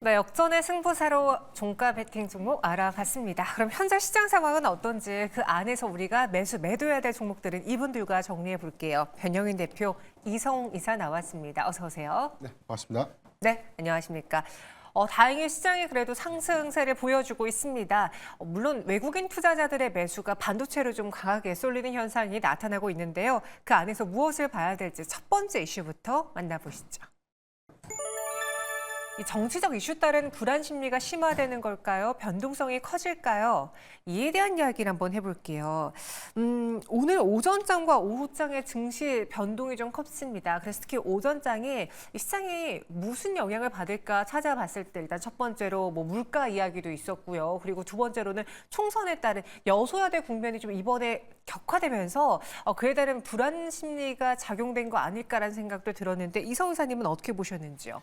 네, 역전의 승부사로 종가 베팅 종목 알아봤습니다. 그럼 현재 시장 상황은 어떤지 그 안에서 우리가 매도해야 될 종목들은 이분들과 정리해 볼게요. 변영인 대표, 이성웅 이사 나왔습니다. 어서 오세요. 네, 반갑습니다. 네, 안녕하십니까. 다행히 시장이 그래도 상승세를 보여주고 있습니다. 물론 외국인 투자자들의 매수가 반도체로 좀 강하게 쏠리는 현상이 나타나고 있는데요. 그 안에서 무엇을 봐야 될지 첫 번째 이슈부터 만나보시죠. 이 정치적 이슈 따른 불안 심리가 심화되는 걸까요? 변동성이 커질까요? 이에 대한 이야기를 한번 해볼게요. 오늘 오전장과 오후장의 증시 변동이 좀 컸습니다. 그래서 특히 오전장이 이 시장이 무슨 영향을 받을까 찾아봤을 때 일단 첫 번째로 뭐 물가 이야기도 있었고요. 그리고 두 번째로는 총선에 따른 여소야대 국면이 좀 이번에 격화되면서 그에 따른 불안 심리가 작용된 거 아닐까라는 생각도 들었는데 이성 이사님은 어떻게 보셨는지요?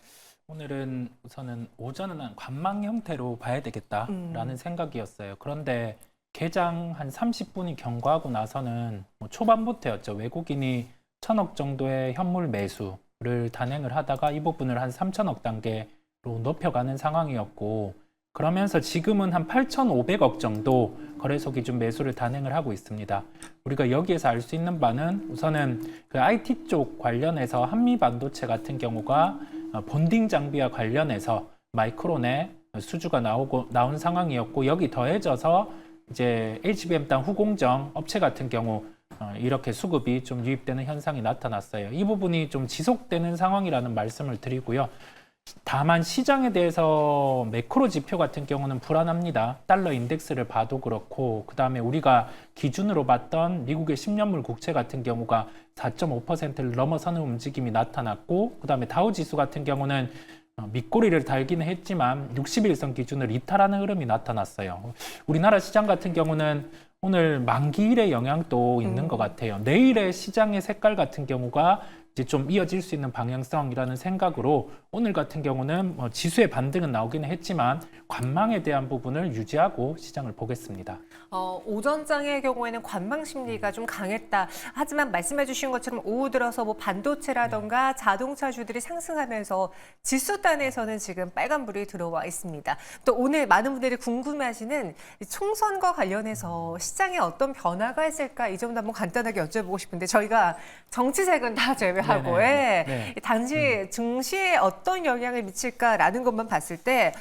오늘은 우선은 오전은 한 관망 형태로 봐야 되겠다라는 생각이었어요. 그런데 개장 한 30분이 경과하고 나서는 뭐 초반부터였죠. 외국인이 1,000억 정도의 현물 매수를 단행을 하다가 이 부분을 한 3,000억 단계로 높여가는 상황이었고, 그러면서 지금은 한 8,500억 정도 거래소 기준 매수를 단행을 하고 있습니다. 우리가 여기에서 알 수 있는 바는 우선은 그 IT 쪽 관련해서 한미반도체 같은 경우가 본딩 장비와 관련해서 마이크론의 수주가 나온 상황이었고, 여기 더해져서 이제 HBM 땅 후공정 업체 같은 경우 이렇게 수급이 좀 유입되는 현상이 나타났어요. 이 부분이 좀 지속되는 상황이라는 말씀을 드리고요. 다만 시장에 대해서 매크로 지표 같은 경우는 불안합니다. 달러 인덱스를 봐도 그렇고, 그다음에 우리가 기준으로 봤던 미국의 10년물 국채 같은 경우가 4.5%를 넘어서는 움직임이 나타났고, 그다음에 다우 지수 같은 경우는 밑꼬리를 달기는 했지만 60일선 기준을 이탈하는 흐름이 나타났어요. 우리나라 시장 같은 경우는 오늘 만기일의 영향도 있는 것 같아요. 내일의 시장의 색깔 같은 경우가 이제 좀 이어질 수 있는 방향성이라는 생각으로 오늘 같은 경우는 지수의 반등은 나오기는 했지만 관망에 대한 부분을 유지하고 시장을 보겠습니다. 오전장의 경우에는 관망 심리가 좀 강했다. 하지만 말씀해 주신 것처럼 오후 들어서 뭐 반도체라던가 자동차주들이 상승하면서 지수단에서는 지금 빨간불이 들어와 있습니다. 또 오늘 많은 분들이 궁금해하시는 총선과 관련해서 시장에 어떤 변화가 있을까 이 점도 한번 간단하게 여쭤보고 싶은데 저희가 정치색은 다 제외하고 네. 단지 증시에 어떤 영향을 미칠까라는 것만 봤을 때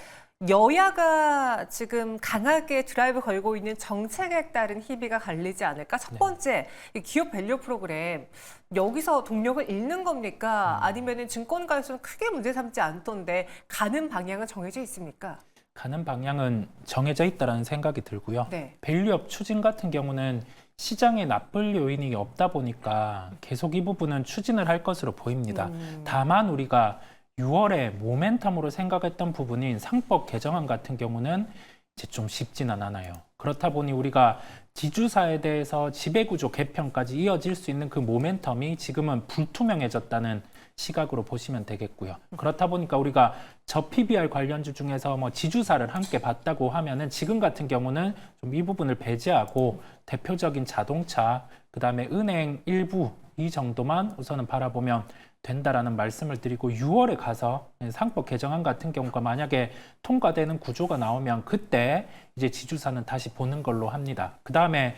여야가 지금 강하게 드라이브 걸고 있는 정책에 따른 희비가 갈리지 않을까? 첫 번째, 이 기업 밸류 프로그램 여기서 동력을 잃는 겁니까? 아니면은 증권가에서는 크게 문제 삼지 않던데 가는 방향은 정해져 있습니까? 가는 방향은 정해져 있다는 생각이 들고요. 네. 밸류업 추진 같은 경우는 시장에 나쁠 요인이 없다 보니까 계속 이 부분은 추진을 할 것으로 보입니다. 다만 우리가 6월에 모멘텀으로 생각했던 부분인 상법 개정안 같은 경우는 이제 좀 쉽지는 않아요. 그렇다 보니 우리가 지주사에 대해서 지배구조 개편까지 이어질 수 있는 그 모멘텀이 지금은 불투명해졌다는 시각으로 보시면 되겠고요. 그렇다 보니까 우리가 저 PBR 관련주 중에서 뭐 지주사를 함께 봤다고 하면은 지금 같은 경우는 좀 이 부분을 배제하고 대표적인 자동차, 그다음에 은행 일부 이 정도만 우선은 바라보면 된다라는 말씀을 드리고 6월에 가서 상법 개정안 같은 경우가 만약에 통과되는 구조가 나오면 그때 이제 지주사는 다시 보는 걸로 합니다. 그다음에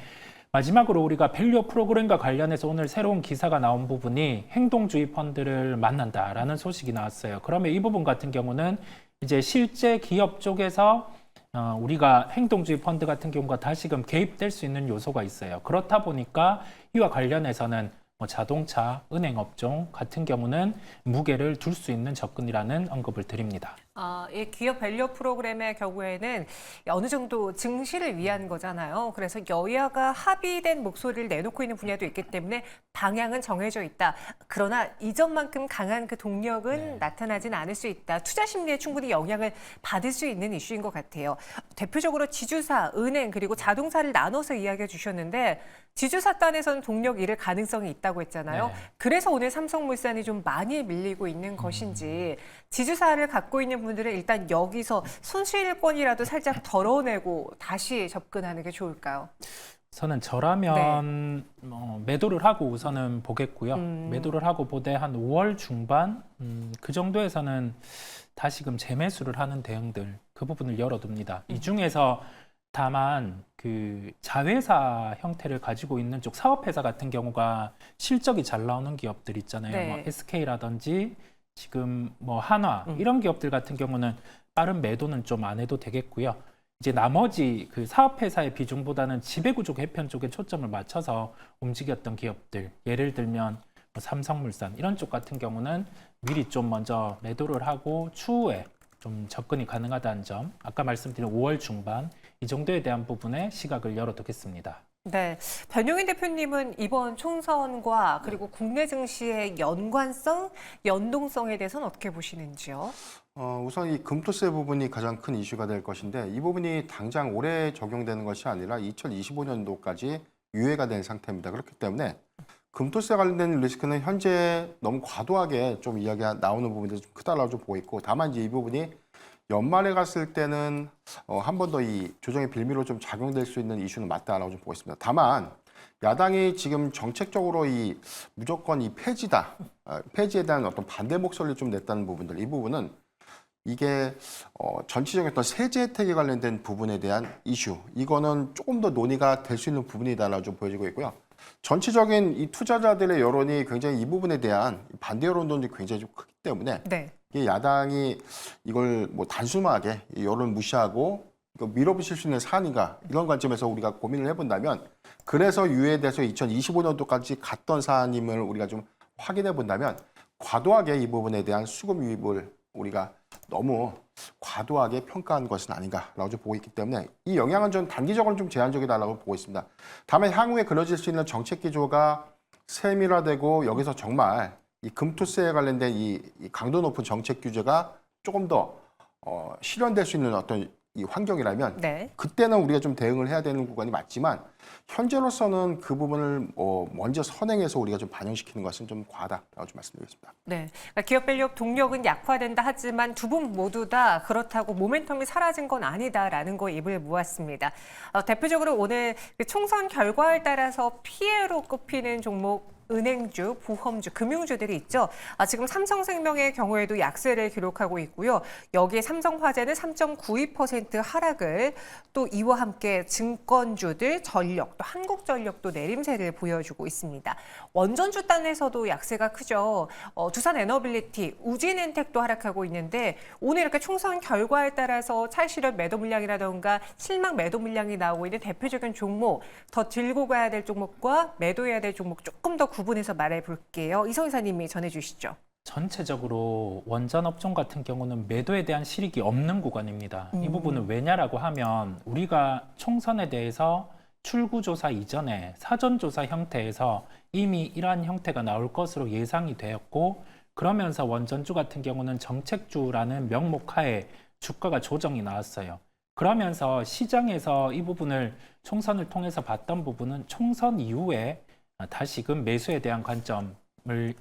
마지막으로 우리가 밸류 프로그램과 관련해서 오늘 새로운 기사가 나온 부분이 행동주의 펀드를 만난다라는 소식이 나왔어요. 그러면 이 부분 같은 경우는 이제 실제 기업 쪽에서 우리가 행동주의 펀드 같은 경우가 다시금 개입될 수 있는 요소가 있어요. 그렇다 보니까 이와 관련해서는 자동차, 은행 업종 같은 경우는 무게를 둘 수 있는 접근이라는 언급을 드립니다. 이 기업 밸류 프로그램의 경우에는 어느 정도 증시를 위한 거잖아요. 그래서 여야가 합의된 목소리를 내놓고 있는 분야도 있기 때문에 방향은 정해져 있다. 그러나 이전만큼 강한 그 동력은 나타나진 않을 수 있다. 투자 심리에 충분히 영향을 받을 수 있는 이슈인 것 같아요. 대표적으로 지주사, 은행 그리고 자동차를 나눠서 이야기해 주셨는데 지주사 단에서는 동력 잃을 가능성이 있다고 했잖아요. 그래서 오늘 삼성물산이 좀 많이 밀리고 있는 것인지 지주사를 갖고 있는 분들은 일단 여기서 손실권이라도 살짝 덜어내고 다시 접근하는 게 좋을까요? 저라면 매도를 하고 우선은 보겠고요. 매도를 하고 보되 한 5월 중반 그 정도에서는 다시금 재매수를 하는 대응들 그 부분을 열어둡니다. 이 중에서 다만 그 자회사 형태를 가지고 있는 쪽 사업회사 같은 경우가 실적이 잘 나오는 기업들 있잖아요. 네. 뭐 SK라든지 지금 뭐 한화 이런 기업들 같은 경우는 빠른 매도는 좀 안 해도 되겠고요. 이제 나머지 그 사업회사의 비중보다는 지배구조 개편 쪽에 초점을 맞춰서 움직였던 기업들, 예를 들면 뭐 삼성물산 이런 쪽 같은 경우는 미리 좀 먼저 매도를 하고 추후에 좀 접근이 가능하다는 점, 아까 말씀드린 5월 중반 이 정도에 대한 부분에 시각을 열어두겠습니다. 네, 변용인 대표님은 이번 총선과 그리고 국내 증시의 연관성, 연동성에 대해서는 어떻게 보시는지요? 우선 이 금토세 부분이 가장 큰 이슈가 될 것인데 이 부분이 당장 올해 적용되는 것이 아니라 2025년도까지 유예가 된 상태입니다. 그렇기 때문에 금토세 관련된 리스크는 현재 너무 과도하게 좀 이야기가 나오는 부분들이 좀 크다라고 좀 보고 있고, 다만 이제 이 부분이 연말에 갔을 때는 한 번 더 이 조정의 빌미로 좀 작용될 수 있는 이슈는 맞다라고 좀 보고 있습니다. 다만 야당이 지금 정책적으로 이 무조건 이 폐지다, 폐지에 대한 어떤 반대 목소리를 좀 냈다는 부분들, 이 부분은 이게 전체적인 어떤 세제 혜택에 관련된 부분에 대한 이슈, 이거는 조금 더 논의가 될 수 있는 부분이다라고 좀 보여지고 있고요. 전체적인 이 투자자들의 여론이 굉장히 이 부분에 대한 반대 여론도 굉장히 좀 크기 때문에 네. 이 야당이 이걸 뭐 단순하게 이 여론 무시하고 이거 밀어붙일 수 있는 사안인가, 이런 관점에서 우리가 고민을 해본다면, 그래서 유예돼서 2025년도까지 갔던 사안임을 우리가 좀 확인해 본다면 과도하게 이 부분에 대한 수급 유입을 우리가 너무 과도하게 평가한 것은 아닌가라고 좀 보고 있기 때문에 이 영향은 전 단기적으로는 좀 제한적이다라고 보고 있습니다. 다만 향후에 그려질 수 있는 정책 기조가 세밀화되고 여기서 정말 이 금투세에 관련된 이 강도 높은 정책 규제가 조금 더 실현될 수 있는 어떤 이 환경이라면 네. 그때는 우리가 좀 대응을 해야 되는 구간이 맞지만, 현재로서는 그 부분을 먼저 선행해서 우리가 좀 반영시키는 것은 좀 과하다라고 좀 말씀드리겠습니다. 네, 그러니까 기업 밸류 동력은 약화된다 하지만 두 분 모두 다 그렇다고 모멘텀이 사라진 건 아니다라는 거 입을 모았습니다. 대표적으로 오늘 그 총선 결과에 따라서 피해로 꼽히는 종목 은행주, 보험주, 금융주들이 있죠. 지금 삼성생명의 경우에도 약세를 기록하고 있고요. 여기에 삼성화재는 3.92% 하락을, 또 이와 함께 증권주들, 전력, 또 한국전력도 내림세를 보여주고 있습니다. 원전주 단에서도 약세가 크죠. 두산에너빌리티, 우진엔텍도 하락하고 있는데 오늘 이렇게 총선 결과에 따라서 찰실현 매도 물량이라던가 실망 매도 물량이 나오고 있는 대표적인 종목, 더 들고 가야 될 종목과 매도해야 될 종목 조금 더 구분해서 말해볼게요. 이성 이사님이 전해주시죠. 전체적으로 원전 업종 같은 경우는 매도에 대한 실익이 없는 구간입니다. 이 부분은 왜냐라고 하면 우리가 총선에 대해서 출구조사 이전에 사전조사 형태에서 이미 이러한 형태가 나올 것으로 예상이 되었고, 그러면서 원전주 같은 경우는 정책주라는 명목하에 주가가 조정이 나왔어요. 그러면서 시장에서 이 부분을 총선을 통해서 봤던 부분은 총선 이후에 다시금 매수에 대한 관점을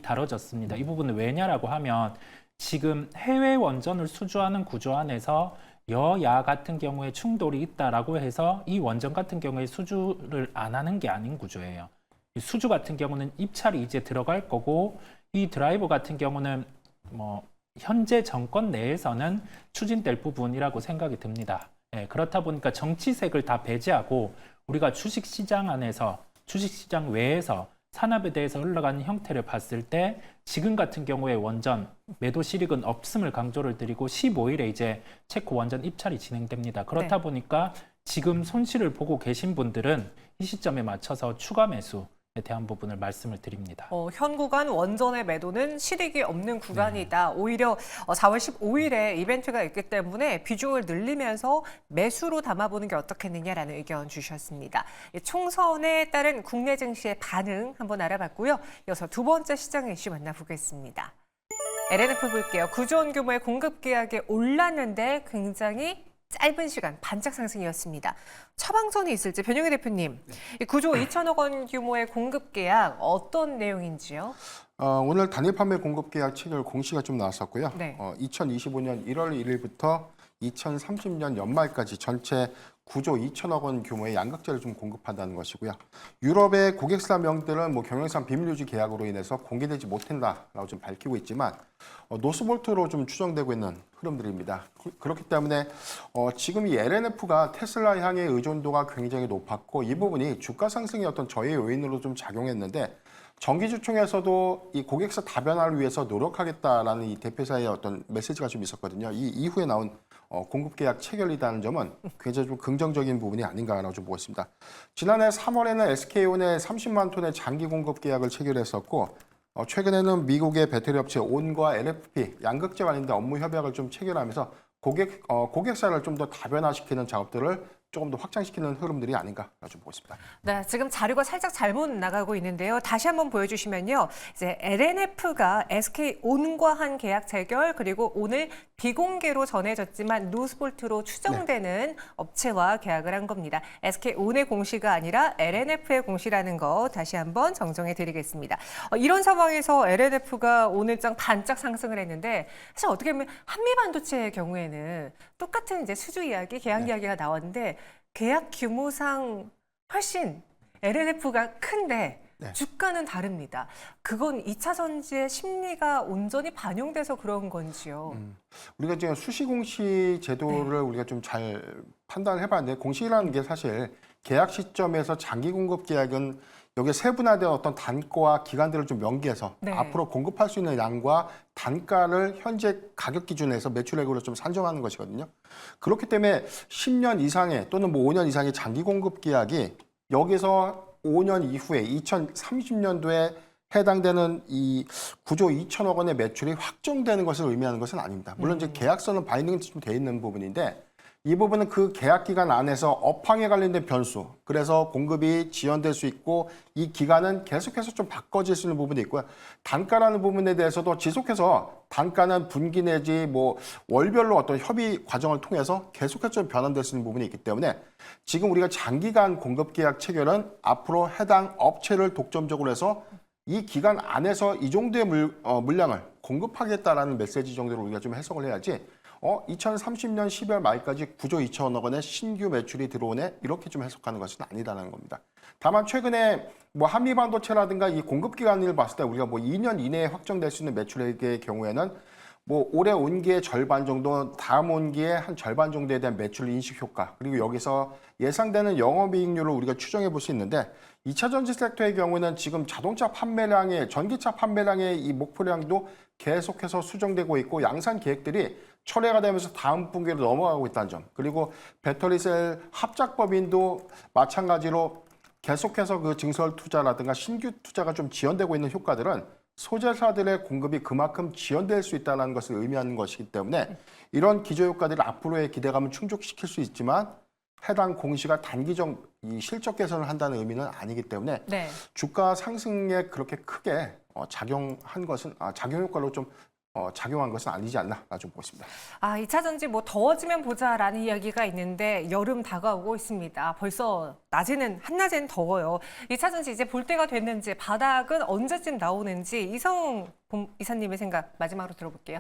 다뤄졌습니다. 이 부분은 왜냐라고 하면 지금 해외 원전을 수주하는 구조 안에서 여야 같은 경우에 충돌이 있다라고 해서 이 원전 같은 경우에 수주를 안 하는 게 아닌 구조예요. 이 수주 같은 경우는 입찰이 이제 들어갈 거고, 이 드라이버 같은 경우는 뭐 현재 정권 내에서는 추진될 부분이라고 생각이 듭니다. 그렇다 보니까 정치색을 다 배제하고 우리가 주식시장 안에서, 주식시장 외에서 산업에 대해서 흘러가는 형태를 봤을 때 지금 같은 경우에 원전 매도 실익은 없음을 강조를 드리고 15일에 이제 체코 원전 입찰이 진행됩니다. 그렇다 보니까 지금 손실을 보고 계신 분들은 이 시점에 맞춰서 추가 매수에 대한 부분을 말씀을 드립니다. 현 구간 원전의 매도는 실익이 없는 구간이다. 오히려 4월 15일에 이벤트가 있기 때문에 비중을 늘리면서 매수로 담아보는 게 어떻겠느냐라는 의견 주셨습니다. 총선에 따른 국내 증시의 반응 한번 알아봤고요. 이어서 두 번째 시장 이슈 만나보겠습니다. LNF 볼게요. 9조 원 규모의 공급 계약에 올랐는데 굉장히 짧은 시간 반짝 상승이었습니다. 처방전이 있을지 변영희 대표님, 이 9조 2천억 원 규모의 공급 계약 어떤 내용인지요? 오늘 단일 판매 공급 계약 체결 공시가 좀 나왔었고요. 네. 2025년 1월 1일부터 2030년 연말까지 전체 9조 2천억 원 규모의 양극재를 좀 공급한다는 것이고요. 유럽의 고객사 명들은 뭐 경영상 비밀 유지 계약으로 인해서 공개되지 못한다라고 좀 밝히고 있지만 노스볼트로 좀 추정되고 있는 흐름들입니다. 그렇기 때문에 지금 이 LNF가 테슬라 향의 의존도가 굉장히 높았고 이 부분이 주가 상승의 어떤 저해 요인으로 좀 작용했는데 정기주총에서도 이 고객사 다변화를 위해서 노력하겠다라는 이 대표사의 어떤 메시지가 좀 있었거든요. 이 이후에 나온 공급 계약 체결이라는 점은 굉장히 좀 긍정적인 부분이 아닌가라고 좀 보고 있습니다. 지난해 3월에는 SK온의 30만 톤의 장기 공급 계약을 체결했었고 최근에는 미국의 배터리 업체 온과 LFP 양극재 관련된 업무 협약을 좀 체결하면서 고객사를 좀 더 다변화시키는 작업들을 조금 더 확장시키는 흐름들이 아닌가 좀 보고 있습니다. 네, 지금 자료가 살짝 잘못 나가고 있는데요. 다시 한번 보여주시면요. 이제 LNF가 SK온과 한 계약 체결 그리고 오늘 비공개로 전해졌지만 노스볼트로 추정되는 업체와 계약을 한 겁니다. SK온의 공시가 아니라 LNF의 공시라는 거 다시 한번 정정해 드리겠습니다. 이런 상황에서 LNF가 오늘장 반짝 상승을 했는데 사실 어떻게 보면 한미반도체의 경우에는 똑같은 이제 수주 이야기, 계약 이야기가 나왔는데 계약 규모상 훨씬 LNF가 큰데 주가는 다릅니다. 그건 2차 전지의 심리가 온전히 반영돼서 그런 건지요. 우리가 지금 수시공시 제도를 우리가 좀 잘 판단을 해봤는데 공시라는 게 사실 계약 시점에서 장기 공급 계약은 여기에 세분화된 어떤 단가와 기간들을 좀 명기해서 앞으로 공급할 수 있는 양과 단가를 현재 가격 기준에서 매출액으로 좀 산정하는 것이거든요. 그렇기 때문에 10년 이상의 또는 뭐 5년 이상의 장기 공급 계약이 여기서 5년 이후에 2030년도에 해당되는 이 9조 2천억 원의 매출이 확정되는 것을 의미하는 것은 아닙니다. 물론 이제 계약서는 바인딩이 좀 돼 있는 부분인데 이 부분은 그 계약 기간 안에서 업황에 관련된 변수, 그래서 공급이 지연될 수 있고 이 기간은 계속해서 좀 바꿔질 수 있는 부분도 있고요. 단가라는 부분에 대해서도 지속해서 단가는 분기 내지 뭐 월별로 어떤 협의 과정을 통해서 계속해서 좀 변환될 수 있는 부분이 있기 때문에 지금 우리가 장기간 공급 계약 체결은 앞으로 해당 업체를 독점적으로 해서 이 기간 안에서 이 정도의 물량을 공급하겠다라는 메시지 정도로 우리가 좀 해석을 해야지 2030년 12월 말까지 9조 2천억 원의 신규 매출이 들어오네 이렇게 좀 해석하는 것은 아니다라는 겁니다. 다만 최근에 뭐 한미반도체라든가 이 공급 기간을 봤을 때 우리가 뭐 2년 이내에 확정될 수 있는 매출액의 경우에는 뭐 올해 온기의 절반 정도, 다음 온기의 한 절반 정도에 대한 매출 인식 효과 그리고 여기서 예상되는 영업이익률을 우리가 추정해 볼 수 있는데 2차 전지 섹터의 경우에는 지금 자동차 판매량의 전기차 판매량의 이 목표량도 계속해서 수정되고 있고 양산 계획들이 철회가 되면서 다음 분기로 넘어가고 있다는 점 그리고 배터리셀 합작법인도 마찬가지로 계속해서 그 증설 투자라든가 신규 투자가 좀 지연되고 있는 효과들은 소재사들의 공급이 그만큼 지연될 수 있다는 것을 의미하는 것이기 때문에 이런 기저효과들을 앞으로의 기대감을 충족시킬 수 있지만 해당 공시가 단기적 이 실적 개선을 한다는 의미는 아니기 때문에 주가 상승에 그렇게 크게 작용한 것은 작용 효과로 좀 작용한 것은 아니지 않나 좀 보고 있습니다. 2차 전지 뭐 더워지면 보자라는 이야기가 있는데 여름 다가오고 있습니다. 벌써 낮에는 한낮엔 더워요. 2차 전지 이제 볼 때가 됐는지 바닥은 언제쯤 나오는지 이성웅 이사님의 생각 마지막으로 들어볼게요.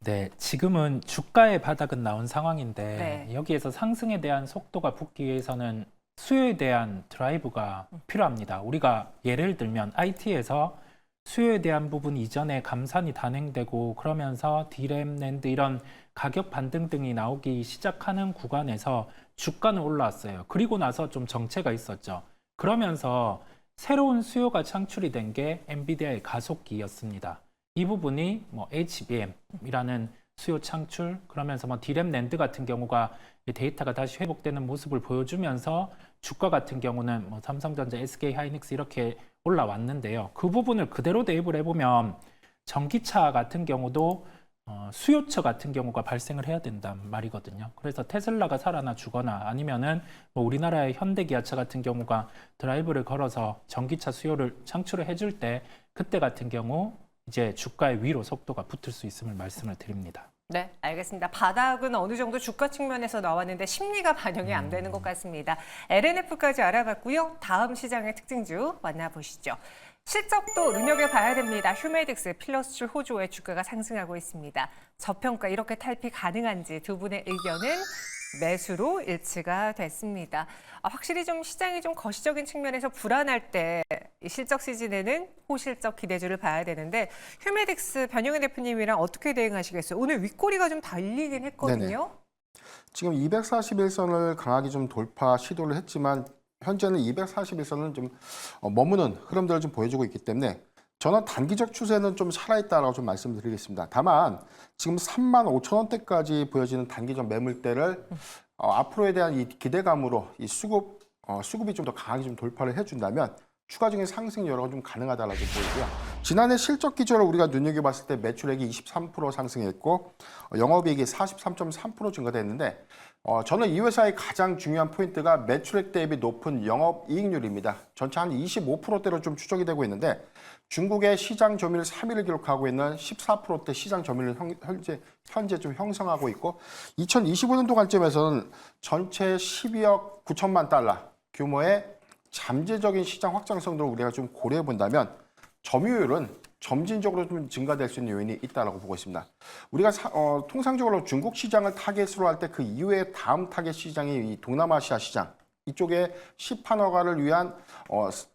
네, 지금은 주가의 바닥은 나온 상황인데 여기에서 상승에 대한 속도가 붙기 위해서는 수요에 대한 드라이브가 필요합니다. 우리가 예를 들면 IT에서 수요에 대한 부분 이전에 감산이 단행되고 그러면서 디램, 낸드 이런 가격 반등 등이 나오기 시작하는 구간에서 주가는 올라왔어요. 그리고 나서 좀 정체가 있었죠. 그러면서 새로운 수요가 창출이 된 게 엔비디아의 가속기였습니다. 이 부분이 뭐 HBM이라는 수요 창출 그러면서 뭐 디램, 낸드 같은 경우가 데이터가 다시 회복되는 모습을 보여주면서 주가 같은 경우는 뭐 삼성전자, SK 하이닉스 이렇게 올라왔는데요. 그 부분을 그대로 대입을 해보면 전기차 같은 경우도 수요처 같은 경우가 발생을 해야 된단 말이거든요. 그래서 테슬라가 살아나 주거나 아니면은 뭐 우리나라의 현대기아차 같은 경우가 드라이브를 걸어서 전기차 수요를 창출을 해줄 때 그때 같은 경우 이제 주가의 위로 속도가 붙을 수 있음을 말씀을 드립니다. 네, 알겠습니다. 바닥은 어느 정도 주가 측면에서 나왔는데 심리가 반영이 안 되는 것 같습니다. LNF까지 알아봤고요. 다음 시장의 특징주 만나보시죠. 실적도 눈여겨봐야 됩니다. 휴메딕스, 필러스줄 호조의 주가가 상승하고 있습니다. 저평가 이렇게 탈피 가능한지 두 분의 의견은 매수로 일치가 됐습니다. 확실히 좀 시장이 좀 거시적인 측면에서 불안할 때 이 실적 시즌에는 호실적 기대주를 봐야 되는데 휴메딕스 변영애 대표님이랑 어떻게 대응하시겠어요? 오늘 윗꼬리가 좀 달리긴 했거든요. 지금 241선을 강하게 좀 돌파 시도를 했지만 현재는 241선은 좀 머무는 흐름들을 좀 보여주고 있기 때문에 저는 단기적 추세는 좀 살아있다라고 좀 말씀을 드리겠습니다. 다만 지금 35,000원대까지 보여지는 단기적 매물대를 앞으로에 대한 이 기대감으로 이 수급이 좀 더 강하게 좀 돌파를 해준다면 추가적인 상승 여러가 좀 가능하다라고 보이고요. 지난해 실적 기조를 우리가 눈여겨봤을 때 매출액이 23% 상승했고 영업이익이 43.3% 증가됐는데 저는 이 회사의 가장 중요한 포인트가 매출액 대비 높은 영업이익률입니다. 전체 한 25%대로 좀 추정이 되고 있는데 중국의 시장 점유율 3위를 기록하고 있는 14%대 시장 점유율을 현재 좀 형성하고 있고 2025년도 관점에서는 전체 12억 9천만 달러 규모의 잠재적인 시장 확장성들을 우리가 좀 고려해 본다면 점유율은 점진적으로 좀 증가될 수 있는 요인이 있다고 보고 있습니다. 우리가 통상적으로 중국 시장을 타겟으로 할 때 그 이후에 다음 타겟 시장이 이 동남아시아 시장 이쪽에 시판허가를 위한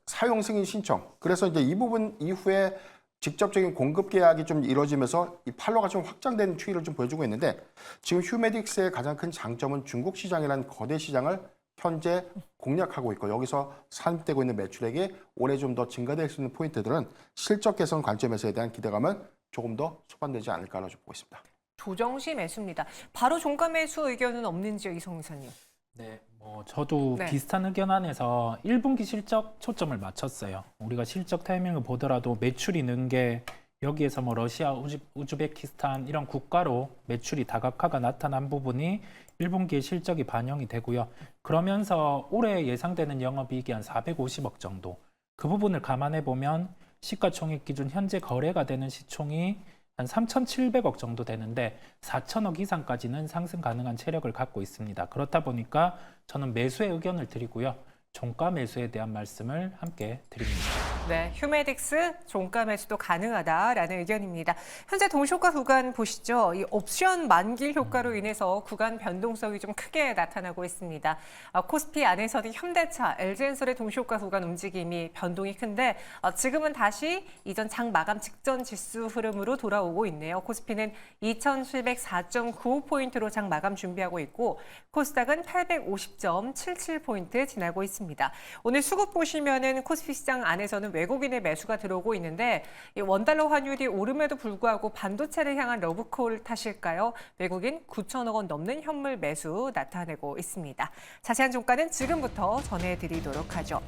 사용 승인 신청. 그래서 이제 이 부분 이후에 직접적인 공급 계약이 좀 이루어지면서 이 판로가 좀 확장되는 추이를 좀 보여주고 있는데 지금 휴메딕스의 가장 큰 장점은 중국 시장이라는 거대 시장을 현재 공략하고 있고 여기서 산입되고 있는 매출액이 올해 좀 더 증가될 수 있는 포인트들은 실적 개선 관점에서에 대한 기대감은 조금 더 소반되지 않을까라고 보고 있습니다. 조정시 매수입니다. 바로 종가 매수 의견은 없는지요, 이성훈 이사님? 네, 저도 비슷한 의견 안에서 1분기 실적 초점을 맞췄어요. 우리가 실적 타이밍을 보더라도 매출이 는 게 여기에서 러시아, 우즈베키스탄 이런 국가로 매출이 다각화가 나타난 부분이 1분기에 실적이 반영이 되고요. 그러면서 올해 예상되는 영업이익이 한 450억 정도. 그 부분을 감안해 보면 시가총액 기준 현재 거래가 되는 시총이 한 3,700억 정도 되는데 4,000억 이상까지는 상승 가능한 체력을 갖고 있습니다. 그렇다 보니까 저는 매수의 의견을 드리고요. 종가 매수에 대한 말씀을 함께 드립니다. 네, 휴메딕스 종가 매수도 가능하다라는 의견입니다. 현재 동시효과 구간 보시죠. 이 옵션 만기 효과로 인해서 구간 변동성이 좀 크게 나타나고 있습니다. 코스피 안에서는 현대차, LG엔솔의 동시효과 구간 움직임이 변동이 큰데 지금은 다시 이전 장 마감 직전 지수 흐름으로 돌아오고 있네요. 코스피는 2,704.95포인트로 장 마감 준비하고 있고 코스닥은 850.77포인트 지나고 있습니다. 오늘 수급 보시면은 코스피 시장 안에서는 외국인의 매수가 들어오고 있는데 이 원달러 환율이 오름에도 불구하고 반도체를 향한 러브콜 탓일까요? 외국인 9천억 원 넘는 현물 매수 나타내고 있습니다. 자세한 종가는 지금부터 전해드리도록 하죠.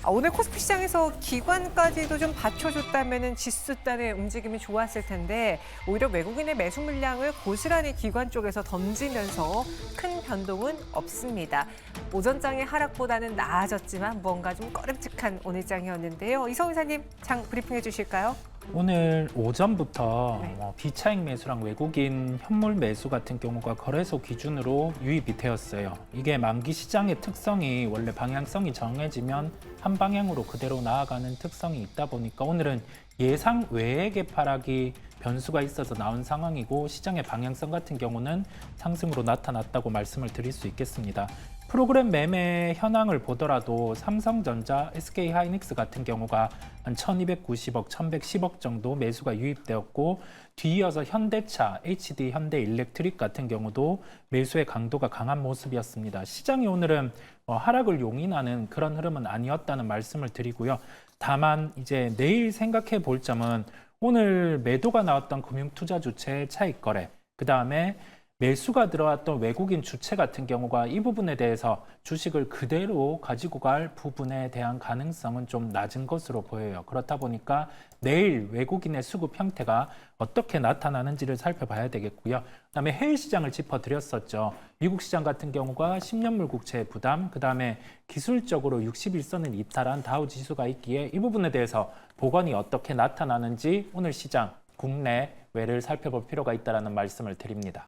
오늘 코스피 시장에서 기관까지도 좀 받쳐줬다면 지수단의 움직임이 좋았을 텐데 오히려 외국인의 매수 물량을 고스란히 기관 쪽에서 던지면서 큰 변동은 없습니다. 오전장의 하락보다는 나아졌지만 뭔가 좀 꺼림칙한 오늘 장이었는데요. 이성훈 이사님 장 브리핑해 주실까요? 오늘 오전부터 비차익 매수랑 외국인 현물 매수 같은 경우가 거래소 기준으로 유입이 되었어요. 이게 만기 시장의 특성이 원래 방향성이 정해지면 한 방향으로 그대로 나아가는 특성이 있다 보니까 오늘은 예상 외의 개파락이 변수가 있어서 나온 상황이고 시장의 방향성 같은 경우는 상승으로 나타났다고 말씀을 드릴 수 있겠습니다. 프로그램 매매 현황을 보더라도 삼성전자, SK하이닉스 같은 경우가 한 1,290억, 1,110억 정도 매수가 유입되었고 뒤이어서 현대차, HD 현대일렉트릭 같은 경우도 매수의 강도가 강한 모습이었습니다. 시장이 오늘은 하락을 용인하는 그런 흐름은 아니었다는 말씀을 드리고요. 다만 이제 내일 생각해 볼 점은 오늘 매도가 나왔던 금융투자 주체 차익 거래, 그 다음에 매수가 들어왔던 외국인 주체 같은 경우가 이 부분에 대해서 주식을 그대로 가지고 갈 부분에 대한 가능성은 좀 낮은 것으로 보여요. 그렇다 보니까 내일 외국인의 수급 형태가 어떻게 나타나는지를 살펴봐야 되겠고요. 그다음에 해외 시장을 짚어드렸었죠. 미국 시장 같은 경우가 10년물 국채의 부담, 그다음에 기술적으로 61선을 이탈한 다우 지수가 있기에 이 부분에 대해서 복원이 어떻게 나타나는지 오늘 시장 국내 외를 살펴볼 필요가 있다는 말씀을 드립니다.